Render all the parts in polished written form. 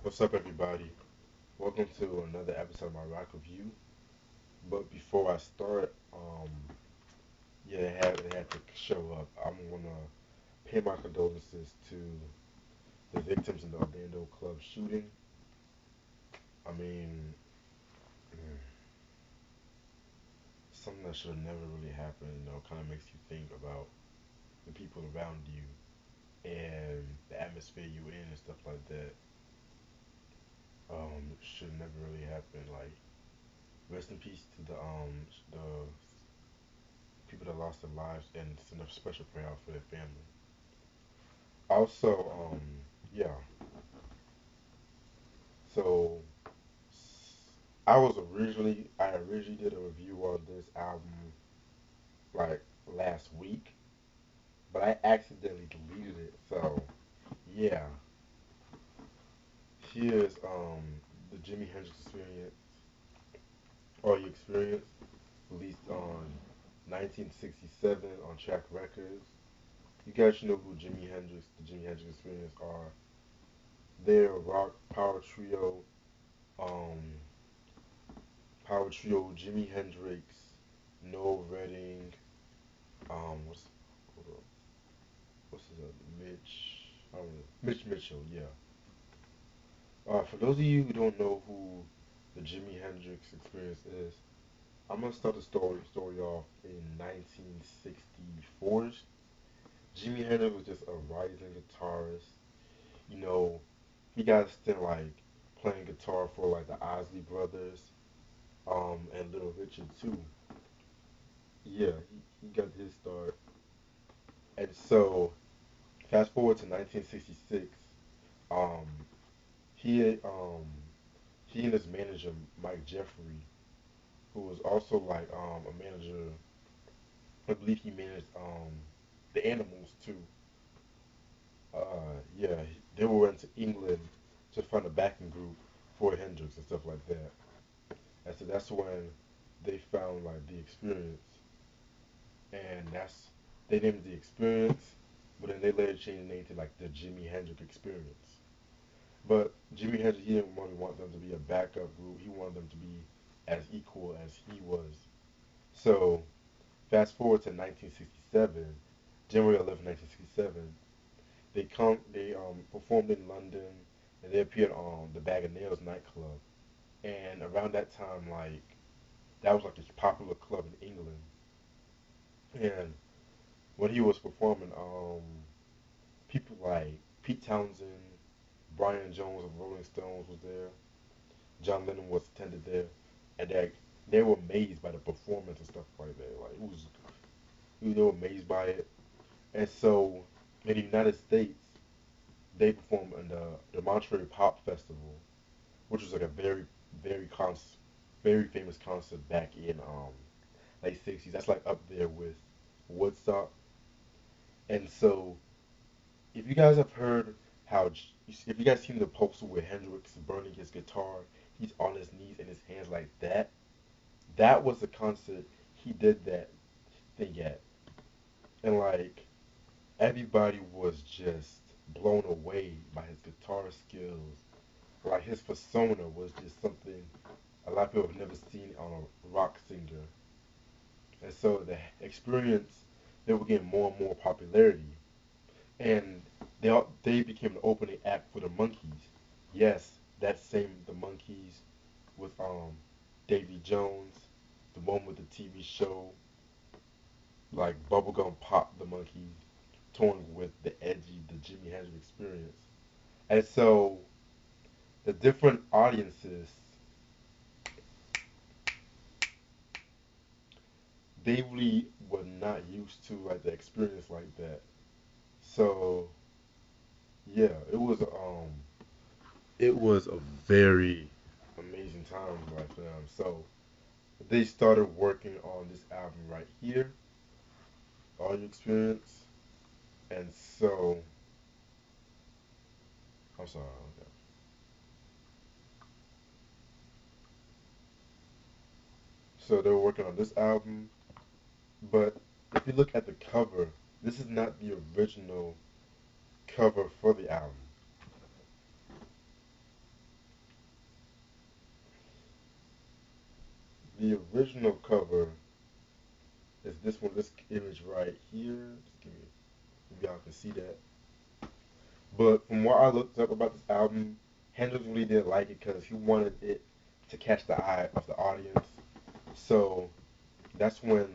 What's up, everybody? Welcome to another episode of my rock review. But before I start, it had to show up. I'm gonna pay my condolences to the victims in the Orlando club shooting. I mean, mm, something that should have never really happened. Kind of makes you think about the people around you and the atmosphere you in and stuff like that. Should never really happen. Like, rest in peace to the people that lost their lives, and send a special prayer out for their family. Also, yeah. So I originally did a review of this album like last week, but I accidentally deleted it. So yeah, here's the Jimi Hendrix Experience, or You Experience, released on 1967 on Track Records. You guys should know who the Jimi Hendrix Experience are. They're a rock um, power trio, Jimi Hendrix, Noel Redding, what's hold up, what's his other I don't know, Mitch Mitchell, yeah. For those of you who don't know who the Jimi Hendrix Experience is, I'm gonna start the story off in 1964. Jimi Hendrix was just a rising guitarist. You know, he got a stint like playing guitar for like the Isley Brothers, and Little Richard too. Yeah, he got his start. And so, fast forward to 1966, um, he um, he and his manager Mike Jeffrey, who was also like a manager, I believe he managed the Animals too. Yeah, they were into England to find a backing group for Hendrix and stuff like that. And so that's when they found like the Experience, and they named it the Experience, but then they later changed the name to like the Jimi Hendrix Experience. But Jimi Hendrix, he didn't really want them to be a backup group. He wanted them to be as equal as he was. So fast forward to 1967, January 11th, 1967. They performed in London, and they appeared on the Bag of Nails nightclub. And around that time, like that was like this popular club in England. And when he was performing, people like Pete Townsend, Brian Jones of Rolling Stones was there. John Lennon was attended there, and they were amazed by the performance and stuff like that. Like they were amazed by it. And so in the United States, they performed in the Monterey Pop Festival, which was like a very famous concert back in late '60s. That's like up there with Woodstock. And so if you guys have heard if you guys seen the poster where Hendrix is burning his guitar, he's on his knees and his hands like that. That was the concert he did that thing at, and like everybody was just blown away by his guitar skills. Like his persona was just something a lot of people have never seen on a rock singer. And so the experience, they were getting more and more popularity, and they became the opening act for the Monkees. Yes, that same the Monkees with Davy Jones, the one with the TV show like Bubblegum Pop, the Monkees, touring with the Jimi Hendrix Experience. And so the different audiences, they really were not used to like the experience like that. So yeah, it was a very amazing time like for them. So they started working on this album right here, All You Experience, and so I'm sorry. Okay. So they were working on this album, but if you look at the cover, this is not the original cover for the album. The original cover is this one, this image right here. Just give me, maybe y'all can see that. But from what I looked up about this album, Hendrix really didn't like it because he wanted it to catch the eye of the audience. So that's when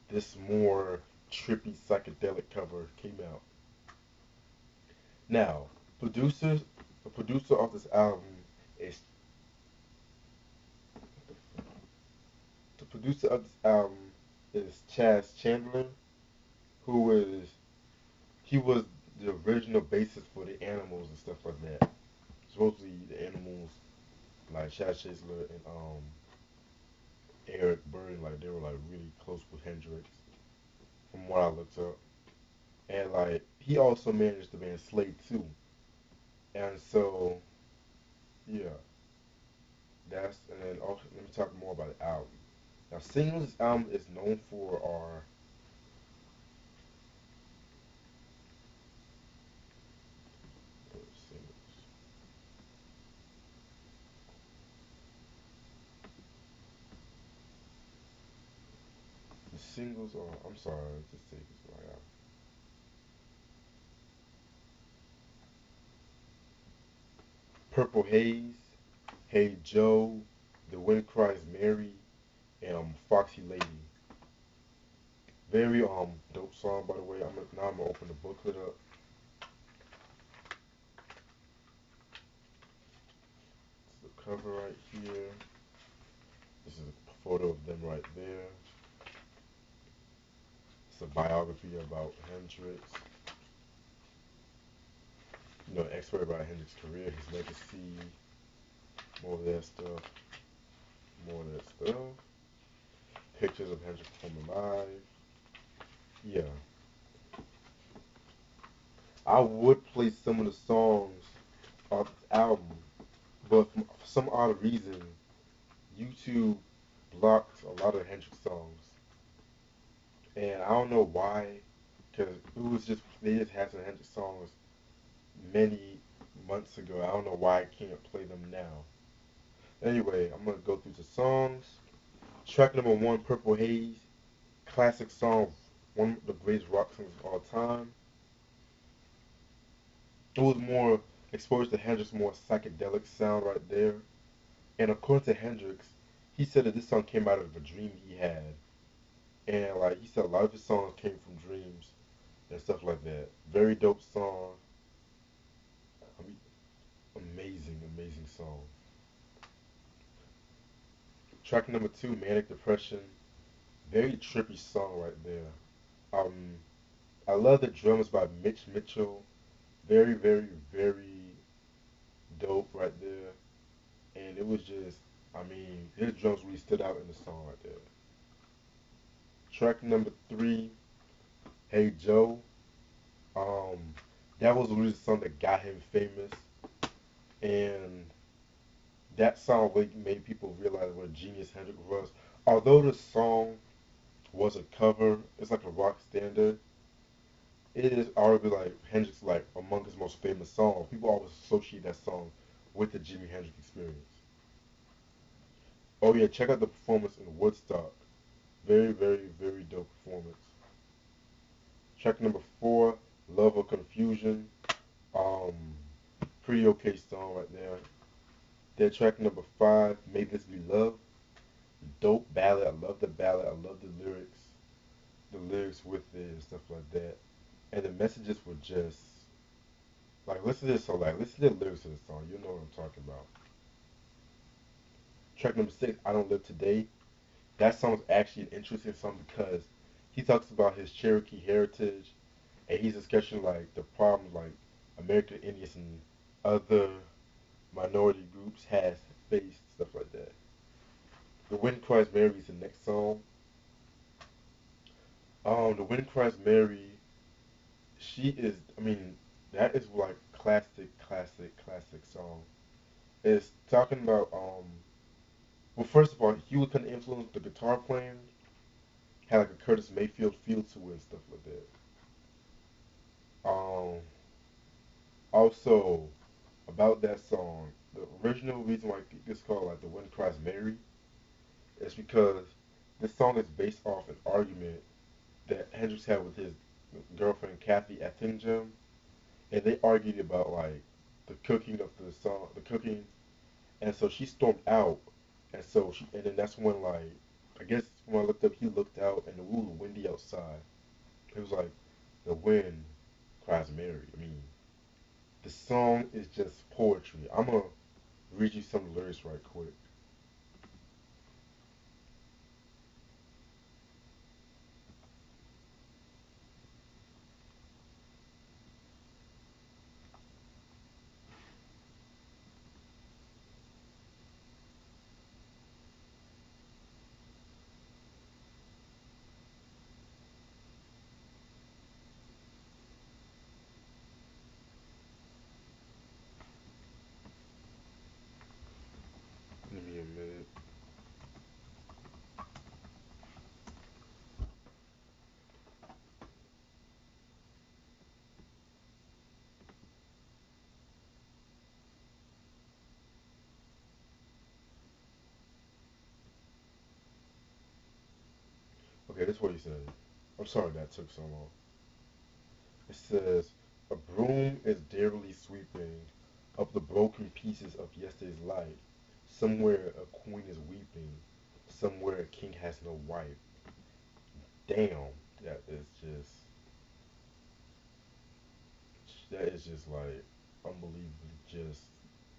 this more trippy psychedelic cover came out. Now, producers, the producer of this album is the producer of this album is Chaz Chandler, who is he was the original bassist for the Animals and stuff like that. Supposedly the Animals, like Chaz Chandler and Eric Burden, like they were like really close with Hendrix, from what I looked up. And like he also managed the band Slade too. And so yeah, that's and then also let me talk more about the album. Now singles this album is known for are singles. The singles are I'm sorry, just take this right out. Purple Haze, Hey Joe, The Wind Cries Mary, and Foxy Lady. Very dope song by the way. Now I'm gonna open the booklet up. This is the cover right here. This is a photo of them right there. It's a biography about Hendrix. You know, expert about Hendrix's career, his legacy, more of that stuff, more of that stuff. Pictures of Hendrix performing live. Yeah, I would play some of the songs off this album, but for some odd reason, YouTube blocks a lot of Hendrix songs, and I don't know why, because it was just they just had some Hendrix songs many months ago. I don't know why I can't play them now. Anyway, I'm gonna go through the songs. Track number one, Purple Haze, classic song, one of the greatest rock songs of all time. It was more exposed to Hendrix' more psychedelic sound right there. And according to Hendrix, he said that this song came out of a dream he had. And like he said, a lot of his songs came from dreams and stuff like that. Very dope song. I mean, amazing, amazing song. Track number two, Manic Depression. Very trippy song right there. Um, I love the drums by Mitch Mitchell. Very, very, very dope right there. And it was just, I mean, his drums really stood out in the song right there. Track number three, Hey Joe. Um, that was really the song that got him famous, and that song really made people realize what a genius Hendrix was. Although the song was a cover, it's like a rock standard. It is arguably like Hendrix, like among his most famous songs. People always associate that song with the Jimi Hendrix Experience. Oh yeah, check out the performance in Woodstock. Very, very, very dope performance. Track number four, Love or Confusion. Um, pretty okay song right there. Then track number five, May This Be Love. Dope ballad. I love the ballad. I love the lyrics with it and stuff like that. And the messages were just like listen to this song, like listen to the lyrics of the song. You know what I'm talking about. Track number six, I Don't Live Today. That song is actually an interesting song because he talks about his Cherokee heritage and he's discussing like the problems like American Indians and other minority groups has faced, stuff like that. The Wind Cries Mary is the next song. The Wind Cries Mary, she is, I mean, that is like classic, classic, classic song. It's talking about, well, first of all, he was kind of influenced the guitar playing, had like a Curtis Mayfield feel to it and stuff like that. Um, Also, about that song, the original reason why it's called like The Wind Cries Mary It's because this song is based off an argument that Hendrix had with his girlfriend Kathy Ettingham, and they argued about like the cooking of the song, the cooking, and so she stormed out, and then that's when like I guess when I looked up, he looked out and it was windy outside. It was like the wind cries Mary. I mean, the song is just poetry. I'm gonna read you some lyrics right quick. Give me a minute. Okay, this is what he said. I'm sorry that took so long. It says, a broom is daringly sweeping up the broken pieces of yesterday's life. Somewhere a queen is weeping. Somewhere a king has no wife. Damn, that is just that is just like unbelievably just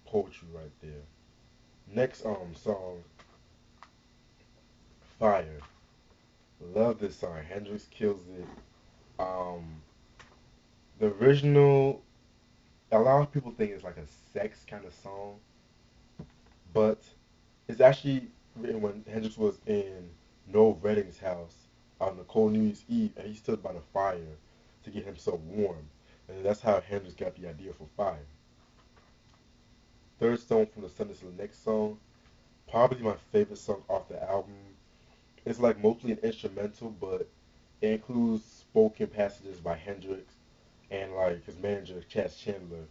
poetry right there. Next song, Fire. Love this song. Hendrix kills it. Um the original, a lot of people think it's like a sex kind of song, but it's actually written when Hendrix was in Noel Redding's house on the cold New Year's Eve, and he stood by the fire to get himself warm, and that's how Hendrix got the idea for Fire. Third song from the Sun is the next song, probably my favorite song off the album. It's like mostly an instrumental, but it includes spoken passages by Hendrix and like his manager Chad Chandler,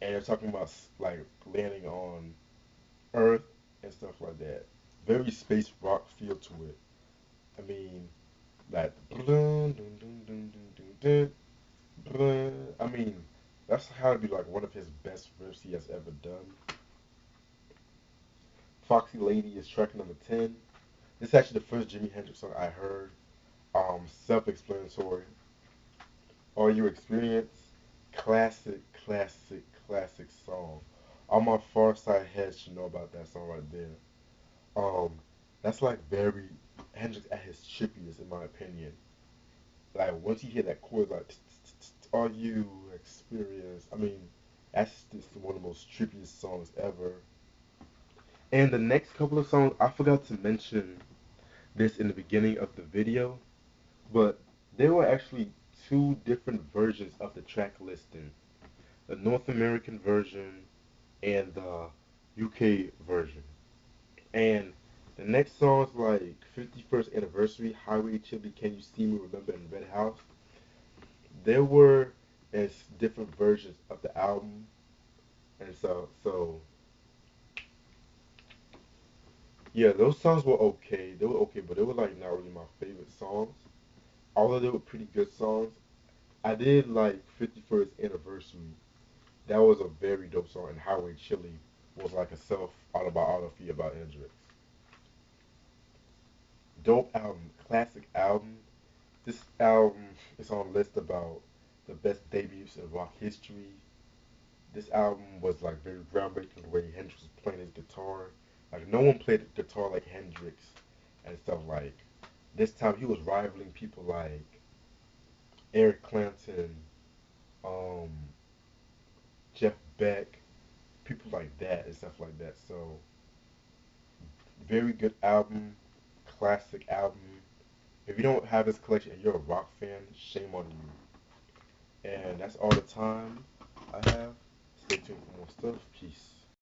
and they're talking about like landing on Earth and stuff like that. Very space rock feel to it. I mean, like, I mean, that's how to be like one of his best riffs he has ever done. Foxy Lady is track number 10. This is actually the first Jimi Hendrix song I heard. Self-explanatory. All Your Experience, classic, classic, classic song. All my Far Side heads should know about that song right there. Um, that's like very Hendrix at his chippiest, in my opinion. Like once you hear that chord, like all you experience. I mean, that's just one of the most trippiest songs ever. And the next couple of songs, I forgot to mention this in the beginning of the video, but there were actually two different versions of the track listing: the North American version and the UK version. And the next song's like 51st Anniversary, Highway Chili, Can You See Me, Remember, in Red House. There were as different versions of the album, and so yeah, those songs were okay. They were okay, but they were like not really my favorite songs. Although they were pretty good songs, I did like 51st Anniversary. That was a very dope song, and Highway Chili was like a self autobiography about Hendrix. Dope album, classic album. This album is on a list about the best debuts in rock history. This album was like very groundbreaking the way Hendrix was playing his guitar. Like no one played the guitar like Hendrix and stuff like. This time he was rivaling people like Eric Clapton, um, Jeff Beck, people like that and stuff like that. So very good album, classic album. If you don't have this collection and you're a rock fan, shame on you. And that's all the time I have. Stay tuned for more stuff. Peace.